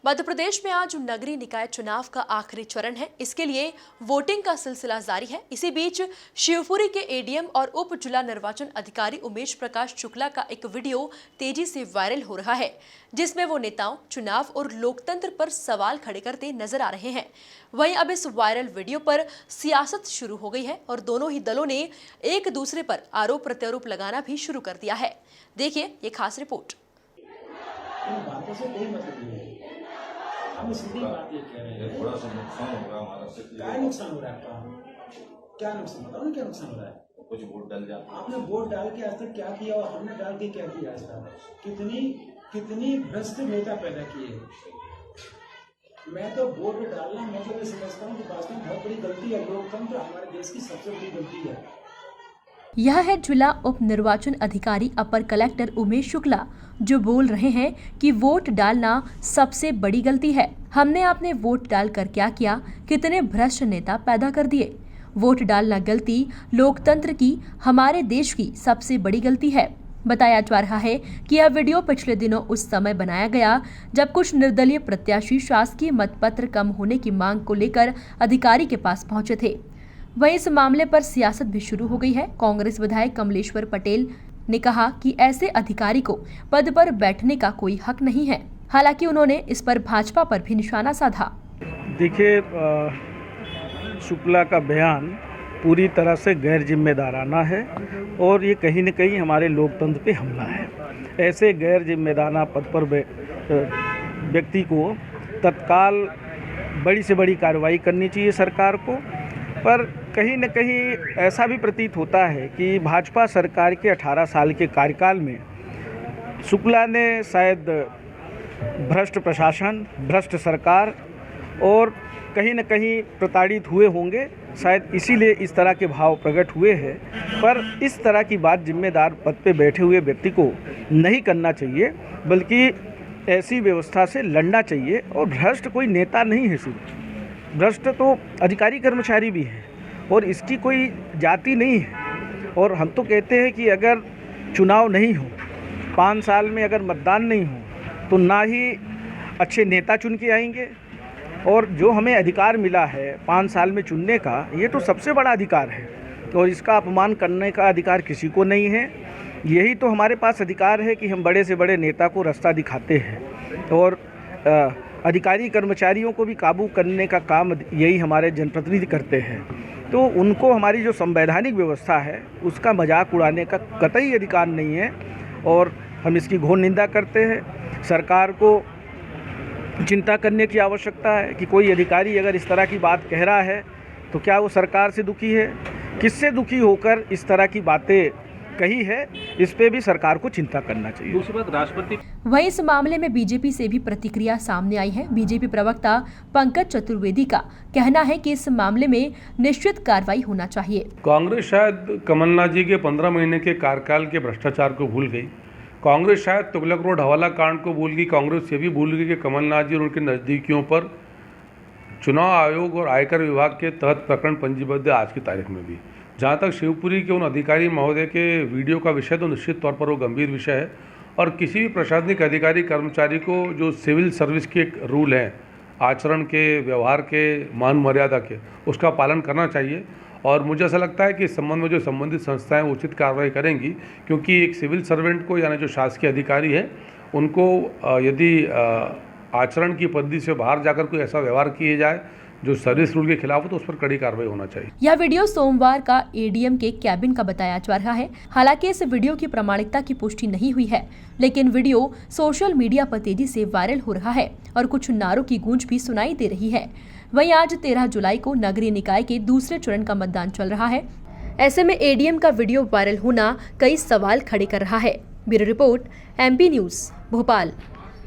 मध्य प्रदेश में आज नगरीय निकाय चुनाव का आखिरी चरण है। इसके लिए वोटिंग का सिलसिला जारी है। इसी बीच शिवपुरी के एडीएम और उप जिला निर्वाचन अधिकारी उमेश प्रकाश शुक्ला का एक वीडियो तेजी से वायरल हो रहा है, जिसमें वो नेताओं, चुनाव और लोकतंत्र पर सवाल खड़े करते नजर आ रहे हैं। वहीं अब इस वायरल वीडियो पर सियासत शुरू हो गई है और दोनों ही दलों ने एक दूसरे पर आरोप प्रत्यारोप लगाना भी शुरू कर दिया है। देखिए ये खास रिपोर्ट। हम सीधी बात ये कह रहे हैं, थोड़ा सा नुकसान होगा हमारा। क्या नुकसान हो रहा है आपका? क्या नुकसान बताओ ना, क्या नुकसान हो रहा है? कुछ वोट डाल जाते। आपने वोट डाल के आज तक क्या किया और हमने डाल के क्या किया आज तक? कितनी भ्रष्ट नेता पैदा किए। मैं तो वोट डालना, मैं तो ये समझता हूँ कि वास्तव में बहुत बड़ी गलती है। लोकतंत्र हमारे देश की सबसे बड़ी गलती है। यह है जिला उप निर्वाचन अधिकारी अपर कलेक्टर उमेश शुक्ला, जो बोल रहे हैं कि वोट डालना सबसे बड़ी गलती है। हमने आपने वोट डालकर क्या किया, कितने भ्रष्ट नेता पैदा कर दिए। वोट डालना गलती लोकतंत्र की, हमारे देश की सबसे बड़ी गलती है। बताया जा रहा है कि यह वीडियो पिछले दिनों उस समय बनाया गया जब कुछ निर्दलीय प्रत्याशी शासकीय मतपत्र कम होने की मांग को लेकर अधिकारी के पास पहुंचे थे। वहीं इस मामले पर सियासत भी शुरू हो गई है। कांग्रेस विधायक कमलेश्वर पटेल ने कहा कि ऐसे अधिकारी को पद पर बैठने का कोई हक नहीं है। हालांकि उन्होंने इस पर भाजपा पर भी निशाना साधा। देखिए, शुक्ला का बयान पूरी तरह से गैर जिम्मेदाराना है और ये कहीं न कहीं हमारे लोकतंत्र पे हमला है। ऐसे गैर जिम्मेदाराना पद पर व्यक्ति को तत्काल बड़ी से बड़ी कार्रवाई करनी चाहिए सरकार को। पर कहीं न कहीं ऐसा भी प्रतीत होता है कि भाजपा सरकार के 18 साल के कार्यकाल में शुक्ला ने शायद भ्रष्ट प्रशासन, भ्रष्ट सरकार और कहीं न कहीं प्रताड़ित हुए होंगे, शायद इसीलिए इस तरह के भाव प्रकट हुए हैं। पर इस तरह की बात जिम्मेदार पद पे बैठे हुए व्यक्ति को नहीं करना चाहिए, बल्कि ऐसी व्यवस्था से लड़ना चाहिए। और भ्रष्ट कोई नेता नहीं है, सिर्फ भ्रष्ट तो अधिकारी कर्मचारी भी है और इसकी कोई जाति नहीं है। और हम तो कहते हैं कि अगर चुनाव नहीं हो, 5 साल में अगर मतदान नहीं हो, तो ना ही अच्छे नेता चुन के आएंगे। और जो हमें अधिकार मिला है 5 साल में चुनने का, ये तो सबसे बड़ा अधिकार है और इसका अपमान करने का अधिकार किसी को नहीं है। यही तो हमारे पास अधिकार है कि हम बड़े से बड़े नेता को रास्ता दिखाते हैं और अधिकारी कर्मचारियों को भी काबू करने का काम यही हमारे जनप्रतिनिधि करते हैं। तो उनको हमारी जो संवैधानिक व्यवस्था है उसका मजाक उड़ाने का कतई अधिकार नहीं है और हम इसकी घोर निंदा करते हैं। सरकार को चिंता करने की आवश्यकता है कि कोई अधिकारी अगर इस तरह की बात कह रहा है तो क्या वो सरकार से दुखी है, किससे दुखी होकर इस तरह की बातें कही है, इस पे भी सरकार को चिंता करना चाहिए। दूसरी बात, राष्ट्रपति वहीं इस मामले में बीजेपी से भी प्रतिक्रिया सामने आई है। बीजेपी प्रवक्ता पंकज चतुर्वेदी का कहना है कि इस मामले में निश्चित कार्रवाई होना चाहिए। कांग्रेस शायद कमलनाथ जी के 15 महीने के कार्यकाल के भ्रष्टाचार को भूल गई। कांग्रेस शायद तुगलक रोड हवाला कांड को भूल गई। कांग्रेस ये भी भूल गई कि कमलनाथ जी और उनके नज़दीकियों पर चुनाव आयोग और आयकर विभाग के तहत प्रकरण पंजीबद्ध आज की तारीख में भी। जहाँ तक शिवपुरी के उन अधिकारी महोदय के वीडियो का विषय, तो निश्चित तौर पर वो गंभीर विषय है और किसी भी प्रशासनिक अधिकारी कर्मचारी को जो सिविल सर्विस के रूल हैं, आचरण के, व्यवहार के, मान मर्यादा के, उसका पालन करना चाहिए। और मुझे ऐसा लगता है कि इस संबंध में जो संबंधित संस्थाएं उचित कार्रवाई करेंगी, क्योंकि एक सिविल सर्वेंट को, यानी जो शासकीय अधिकारी है, उनको यदि आचरण की पद्धति से बाहर जाकर कोई ऐसा व्यवहार किए जाए जो सर्विस रूल के खिलाफ हो, तो उस पर कड़ी कार्रवाई होना चाहिए। यह वीडियो सोमवार का एडीएम के कैबिन का बताया जा रहा है। हालांकि इस वीडियो की प्रामाणिकता की पुष्टि नहीं हुई है, लेकिन वीडियो सोशल मीडिया पर तेजी से वायरल हो रहा है और कुछ नारों की गूंज भी सुनाई दे रही है। वहीं आज 13 जुलाई को नगरीय निकाय के दूसरे चरण का मतदान चल रहा है। ऐसे में एडीएम का वीडियो वायरल होना कई सवाल खड़े कर रहा है। Bureau report, MP news, Bhopal.